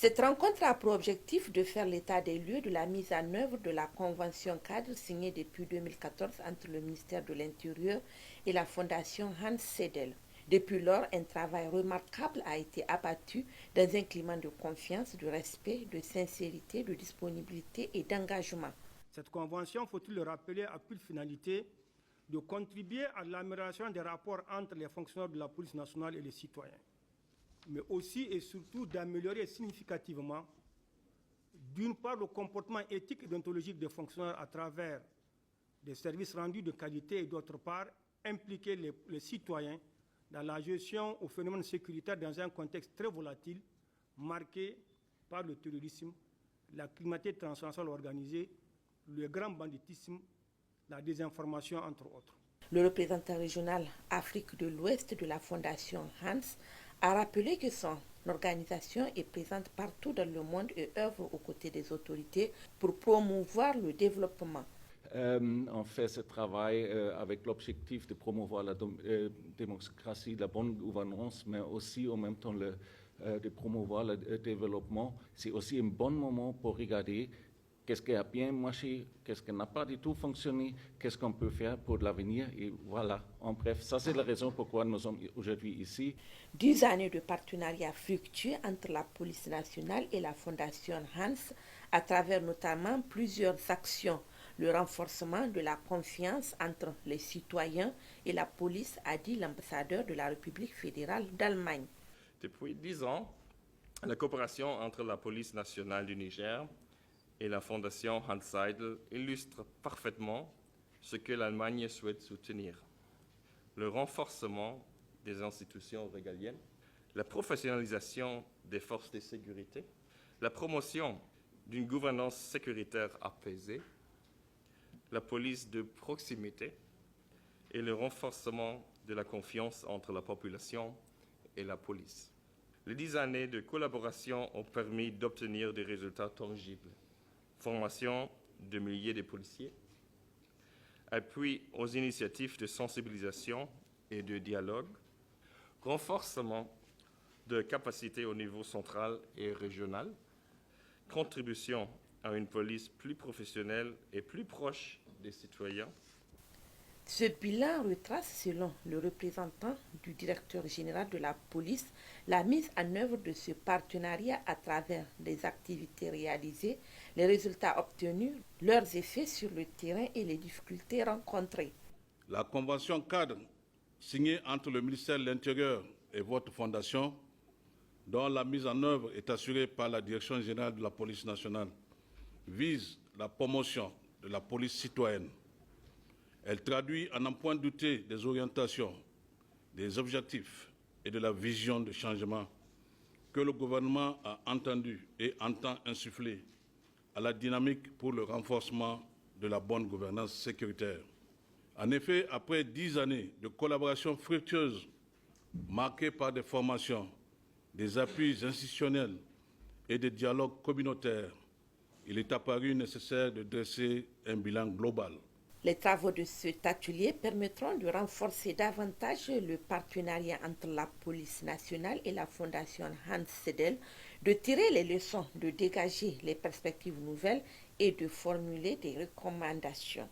Cette rencontre a pour objectif de faire l'état des lieux de la mise en œuvre de la convention cadre signée depuis 2014 entre le ministère de l'Intérieur et la fondation Hans Sedel. Depuis lors, un travail remarquable a été abattu dans un climat de confiance, de respect, de sincérité, de disponibilité et d'engagement. Cette convention, faut-il le rappeler, a pour finalité de contribuer à l'amélioration des rapports entre les fonctionnaires de la police nationale et les citoyens, mais aussi et surtout d'améliorer significativement, d'une part, le comportement éthique et déontologique des fonctionnaires à travers des services rendus de qualité et d'autre part, impliquer les citoyens dans la gestion aux phénomènes sécuritaires dans un contexte très volatile, marqué par le terrorisme, la criminalité transnationale organisée, le grand banditisme, la désinformation, entre autres. Le représentant régional Afrique de l'Ouest de la Fondation Hans a rappelé que son organisation est présente partout dans le monde et œuvre aux côtés des autorités pour promouvoir le développement. On fait ce travail avec l'objectif de promouvoir la démocratie, la bonne gouvernance, mais aussi en même temps de promouvoir le développement. C'est aussi un bon moment pour regarder qu'est-ce qui a bien marché, qu'est-ce qui n'a pas du tout fonctionné, qu'est-ce qu'on peut faire pour l'avenir. Et voilà, en bref, ça c'est la raison pourquoi nous sommes aujourd'hui ici. 10 années de partenariat fructueux entre la police nationale et la Fondation Hans, à travers notamment plusieurs actions. Le renforcement de la confiance entre les citoyens et la police, a dit l'ambassadeur de la République fédérale d'Allemagne. Depuis 10 ans, la coopération entre la police nationale du Niger et la fondation Hans Seidel illustre parfaitement ce que l'Allemagne souhaite soutenir. Le renforcement des institutions régaliennes, la professionnalisation des forces de sécurité, la promotion d'une gouvernance sécuritaire apaisée, la police de proximité et le renforcement de la confiance entre la population et la police. Les 10 années de collaboration ont permis d'obtenir des résultats tangibles. Formation de milliers de policiers, appui aux initiatives de sensibilisation et de dialogue, renforcement de capacités au niveau central et régional, contribution à une police plus professionnelle et plus proche des citoyens. Ce bilan retrace, selon le représentant du directeur général de la police, la mise en œuvre de ce partenariat à travers les activités réalisées, les résultats obtenus, leurs effets sur le terrain et les difficultés rencontrées. La convention cadre signée entre le ministère de l'Intérieur et votre fondation, dont la mise en œuvre est assurée par la Direction générale de la police nationale, vise la promotion de la police citoyenne. Elle traduit à n'en point douter des orientations, des objectifs et de la vision de changement que le gouvernement a entendu et entend insuffler à la dynamique pour le renforcement de la bonne gouvernance sécuritaire. En effet, après 10 années de collaboration fructueuse marquée par des formations, des appuis institutionnels et des dialogues communautaires, il est apparu nécessaire de dresser un bilan global. Les travaux de cet atelier permettront de renforcer davantage le partenariat entre la police nationale et la fondation Hans Sedel, de tirer les leçons, de dégager les perspectives nouvelles et de formuler des recommandations.